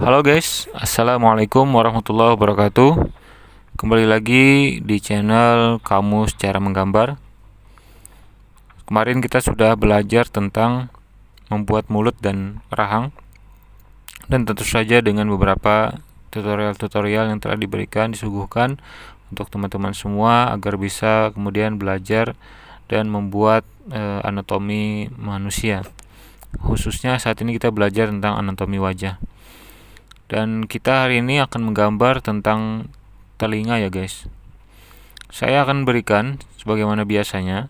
Halo guys, Assalamualaikum warahmatullahi wabarakatuh. Kembali lagi di channel Kamus Cara Menggambar. Kemarin kita sudah belajar tentang membuat mulut dan rahang, dan tentu saja dengan beberapa tutorial-tutorial yang telah disuguhkan untuk teman-teman semua agar bisa kemudian belajar dan membuat anatomi manusia. Khususnya saat ini kita belajar tentang anatomi wajah. Dan kita hari ini akan menggambar tentang telinga ya guys. Saya akan berikan sebagaimana biasanya,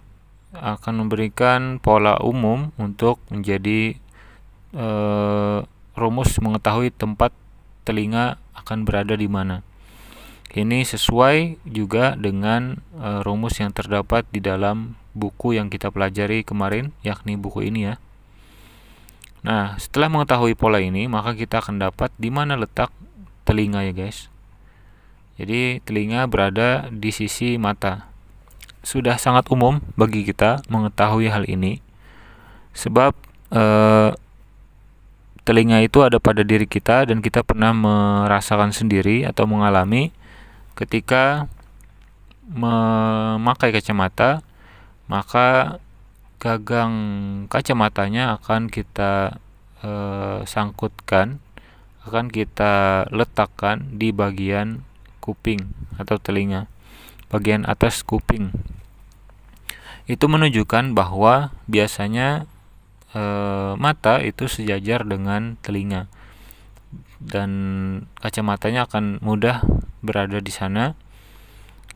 akan memberikan pola umum untuk menjadi rumus mengetahui tempat telinga akan berada di mana. Ini sesuai juga dengan rumus yang terdapat di dalam buku yang kita pelajari kemarin, yakni buku ini ya. Nah, setelah mengetahui pola ini, maka kita akan dapat di mana letak telinga ya guys. Jadi telinga berada di sisi mata. Sudah sangat umum bagi kita mengetahui hal ini, sebab telinga itu ada pada diri kita dan kita pernah merasakan sendiri atau mengalami ketika memakai kacamata, maka gagang kacamatanya akan kita sangkutkan, akan kita letakkan di bagian kuping atau telinga, bagian atas kuping. Itu menunjukkan bahwa biasanya mata itu sejajar dengan telinga dan kacamatanya akan mudah berada di sana.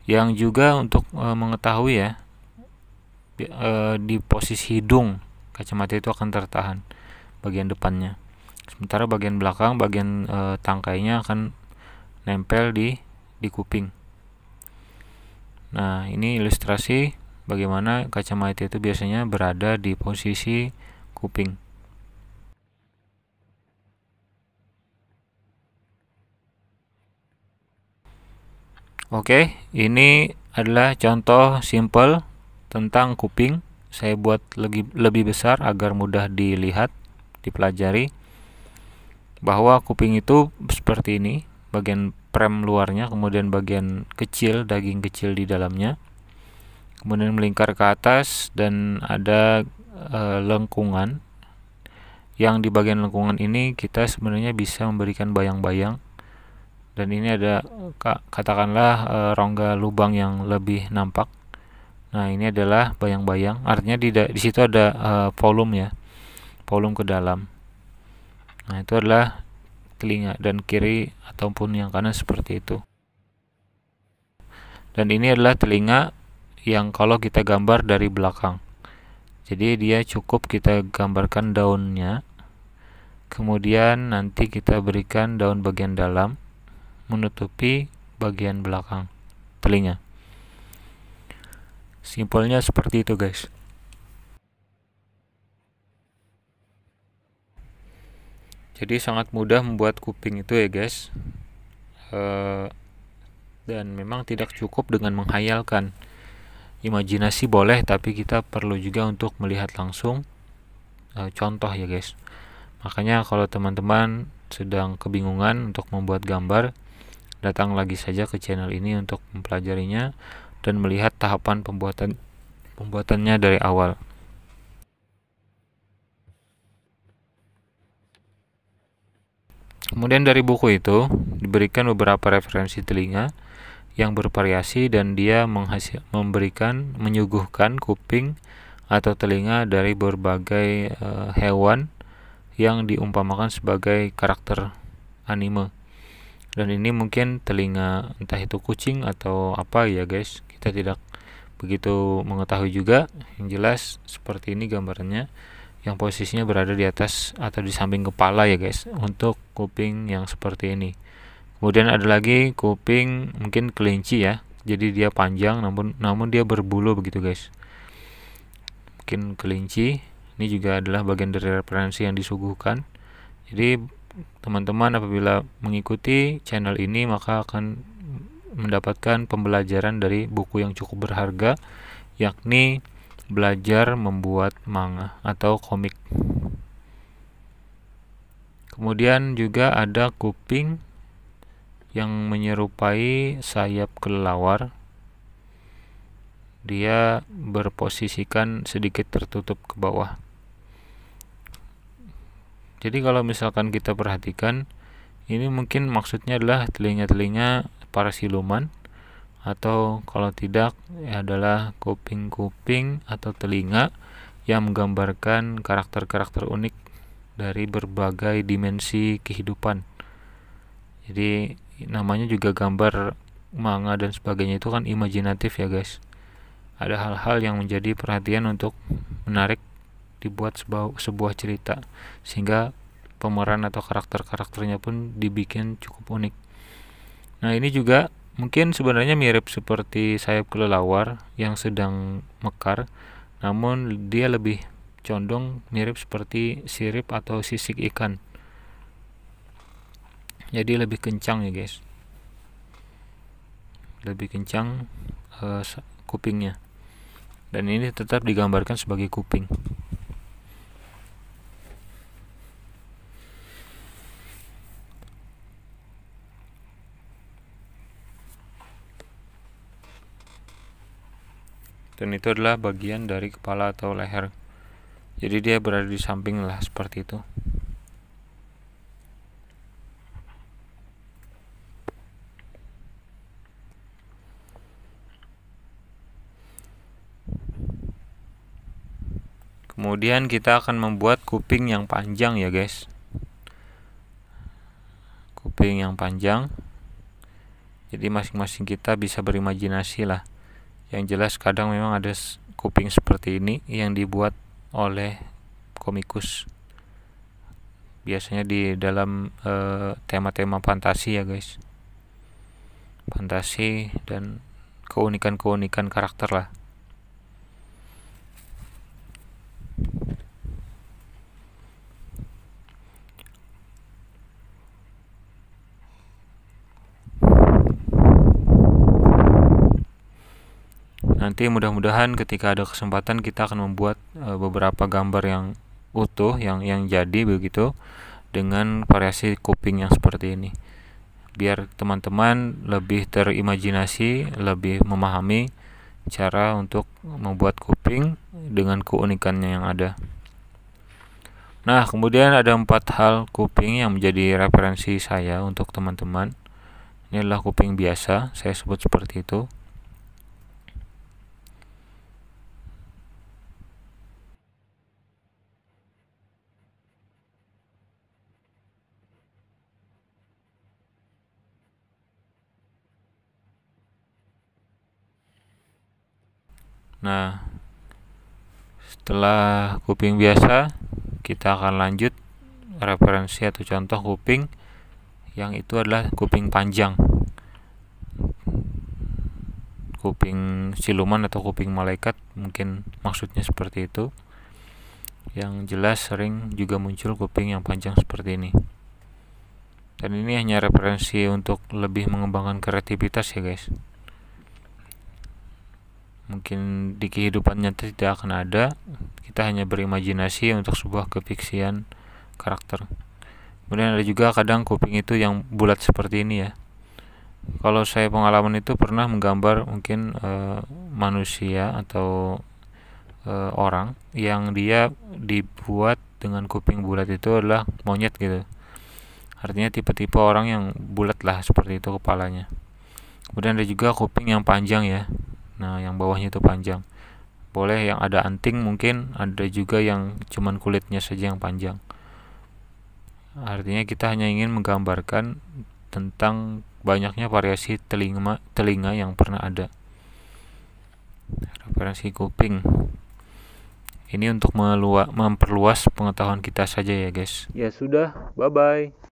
Yang juga untuk mengetahui ya, di posisi hidung kacamata itu akan tertahan bagian depannya, sementara bagian belakang, bagian tangkainya akan nempel di kuping. Nah, ini ilustrasi bagaimana kacamata itu biasanya berada di posisi kuping. Oke, ini adalah contoh simple tentang kuping. Saya buat lebih besar agar mudah dilihat, dipelajari, bahwa kuping itu seperti ini, bagian prem luarnya, kemudian bagian kecil, daging kecil di dalamnya, kemudian melingkar ke atas dan ada lengkungan. Yang di bagian lengkungan ini kita sebenarnya bisa memberikan bayang-bayang, dan ini ada katakanlah rongga lubang yang lebih nampak. Nah, ini adalah bayang-bayang, artinya di situ ada volume ya, volume ke dalam. Nah, itu adalah telinga, dan kiri ataupun yang kanan seperti itu. Dan ini adalah telinga yang kalau kita gambar dari belakang. Jadi dia cukup kita gambarkan daunnya, kemudian nanti kita berikan daun bagian dalam menutupi bagian belakang telinga. Simpelnya seperti itu guys. Jadi sangat mudah membuat kuping itu ya guys. Dan memang tidak cukup dengan menghayalkan. Imajinasi boleh, tapi kita perlu juga untuk melihat langsung contoh ya guys. Makanya kalau teman-teman sedang kebingungan untuk membuat gambar, datang lagi saja ke channel ini untuk mempelajarinya dan melihat tahapan pembuatannya dari awal. Kemudian dari buku itu diberikan beberapa referensi telinga yang bervariasi, dan dia menyuguhkan kuping atau telinga dari berbagai hewan yang diumpamakan sebagai karakter anime. Dan ini mungkin telinga entah itu kucing atau apa ya guys, kita tidak begitu mengetahui juga. Yang jelas seperti ini gambarannya, yang posisinya berada di atas atau di samping kepala ya guys, untuk kuping yang seperti ini. Kemudian ada lagi kuping mungkin kelinci ya, jadi dia panjang namun dia berbulu begitu guys. Mungkin kelinci ini juga adalah bagian dari referensi yang disuguhkan. Jadi teman-teman apabila mengikuti channel ini maka akan mendapatkan pembelajaran dari buku yang cukup berharga, yakni Belajar Membuat Manga atau komik. Kemudian juga ada kuping yang menyerupai sayap kelelawar. Dia berposisikan sedikit tertutup ke bawah. Jadi kalau misalkan kita perhatikan, ini mungkin maksudnya adalah telinga-telinga para siluman, atau kalau tidak adalah kuping-kuping atau telinga yang menggambarkan karakter-karakter unik dari berbagai dimensi kehidupan. Jadi namanya juga gambar manga dan sebagainya itu kan imajinatif ya guys. Ada hal-hal yang menjadi perhatian untuk menarik dibuat sebuah cerita, sehingga pemeran atau karakter-karakternya pun dibikin cukup unik. Nah, ini juga mungkin sebenarnya mirip seperti sayap kelelawar yang sedang mekar, namun dia lebih condong mirip seperti sirip atau sisik ikan. Jadi lebih kencang ya guys, lebih kencang kupingnya, dan ini tetap digambarkan sebagai kuping. Dan itu adalah bagian dari kepala atau leher. Jadi dia berada di samping lah, seperti itu. Kemudian kita akan membuat kuping yang panjang ya guys. Kuping yang panjang. Jadi masing-masing kita bisa berimajinasi lah. Yang jelas kadang memang ada kuping seperti ini yang dibuat oleh komikus. Biasanya di dalam tema-tema fantasi ya guys. Fantasi dan keunikan-keunikan karakter lah. Nanti mudah-mudahan ketika ada kesempatan kita akan membuat beberapa gambar yang utuh, yang jadi begitu, dengan variasi kuping yang seperti ini, biar teman-teman lebih terimajinasi, lebih memahami cara untuk membuat kuping dengan keunikannya yang ada. Nah, kemudian ada 4 hal kuping yang menjadi referensi saya untuk teman-teman. Ini adalah kuping biasa, saya sebut seperti itu. Nah, setelah kuping biasa, kita akan lanjut referensi atau contoh kuping yang itu adalah kuping panjang, kuping siluman atau kuping malaikat, mungkin maksudnya seperti itu. Yang jelas sering juga muncul kuping yang panjang seperti ini. Dan ini hanya referensi untuk lebih mengembangkan kreativitas ya guys. Mungkin di kehidupan nyata tidak akan ada, kita hanya berimajinasi untuk sebuah kefiksian karakter. Kemudian ada juga kadang kuping itu yang bulat seperti ini ya. Kalau saya pengalaman itu pernah menggambar mungkin manusia atau orang yang dia dibuat dengan kuping bulat, itu adalah monyet gitu. Artinya tipe-tipe orang yang bulat lah seperti itu kepalanya. Kemudian ada juga kuping yang panjang ya. Nah, yang bawahnya itu panjang. Boleh yang ada anting, mungkin ada juga yang cuman kulitnya saja yang panjang. Artinya kita hanya ingin menggambarkan tentang banyaknya variasi telinga yang pernah ada. Referensi kuping ini untuk memperluas pengetahuan kita saja ya guys. Ya sudah, bye bye.